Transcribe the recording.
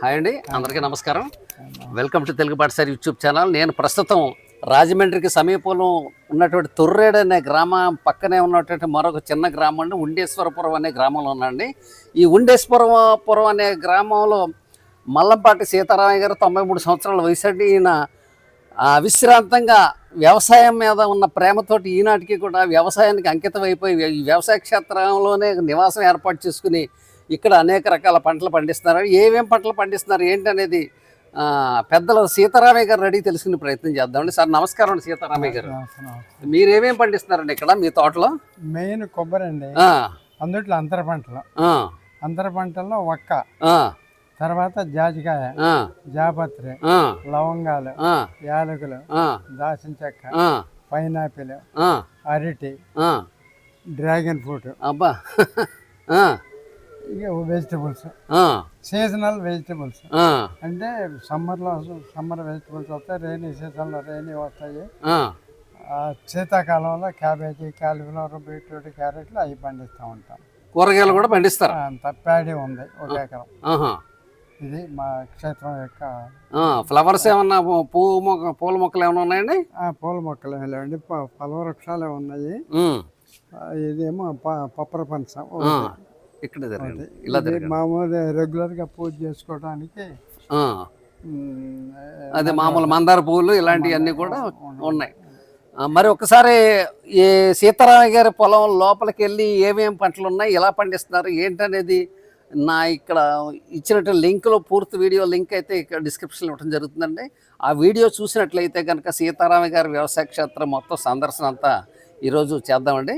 Hi అండి, అందరికీ నమస్కారం. వెల్కమ్ టు తెలుగు పాఠశాల యూట్యూబ్ ఛానల్. నేను ప్రస్తుతం రాజమండ్రికి సమీపంలో ఉన్నటువంటి తొర్రేడు అనే గ్రామం పక్కనే ఉన్నటువంటి మరొక చిన్న గ్రామం అండి, ఉండేశ్వరపురం అనే గ్రామంలో ఉన్నాండి. ఈ ఉండేశ్వరపురం అనే గ్రామంలో మల్లంపాటి సీతారామయ్య గారు 93 సంవత్సరాల వయసు అండి. ఈయన అవిశ్రాంతంగా వ్యవసాయం మీద ఉన్న ప్రేమతోటి ఈనాటికి కూడా వ్యవసాయానికి అంకితం అయిపోయి ఈ వ్యవసాయ క్షేత్రంలోనే నివాసం ఏర్పాటు చేసుకుని ఇక్కడ అనేక రకాల పంటలు పండిస్తున్నారు. ఏమేం పంటలు పండిస్తున్నారు ఏంటనేది పెద్దలు సీతారామయ్య గారు అడిగి తెలుసుకునే ప్రయత్నం చేద్దామండి. సార్ నమస్కారం అండి సీతారామయ్య గారు. మీరు ఏమేమి పండిస్తున్నారండి ఇక్కడ మీ తోటలో? మెయిన్ కొబ్బరి అండి, అందుట్లో అంతర పంటల్లో ఒక్క, తర్వాత జాజికాయ, జాపత్రి, లవంగాలు, యాలకులు, దాచిన చెక్క, పైనాపిల్, అరటి, డ్రాగన్ ఫ్రూట్, అబ్బా, ఇక వెజిటబుల్స్, సీజనల్ వెజిటబుల్స్ అంటే సమ్మర్ వెజిటబుల్స్ వస్తాయి, రైనీ సీజన్లో రైనీ వస్తాయి, శీతాకాలంలో క్యాబేజీ, కాలీఫ్లవర్, బీట్రూట్, క్యారెట్లు అవి పండిస్తూ ఉంటాం. కూరగాయలు కూడా పండిస్తారు. అంత ప్యాడీ ఉంది 1 ఎకరం. ఇది మా క్షేత్రం యొక్క. ఫ్లవర్స్ ఏమన్నా పూల మొక్కలు ఏమైనా ఉన్నాయండి? పూల మొక్కలు ఏమి లేవండి, ఫల వృక్షాలే ఉన్నాయి. ఇదేమో పప్పర పనస ఇక్కడ ఇలా మామూలు రెగ్యులర్ గా పూజ చేసుకోవడానికి అదే మామూలు మందార పువ్వులు ఇలాంటివన్నీ కూడా ఉన్నాయి. మరి ఒకసారి ఈ సీతారామయ్య గారి పొలం లోపలికి వెళ్ళి ఏమేమి పంటలు ఉన్నాయి, ఎలా పండిస్తున్నారు ఏంటనేది నా ఇక్కడ ఇచ్చినట్టు లింక్లో పూర్తి వీడియో లింక్ అయితే ఇక్కడ డిస్క్రిప్షన్లో ఇవ్వడం జరుగుతుందండి. ఆ వీడియో చూసినట్లయితే కనుక సీతారామయ్య గారి వ్యవసాయ క్షేత్రం మొత్తం సందర్శన అంతా ఈరోజు చేద్దామండి.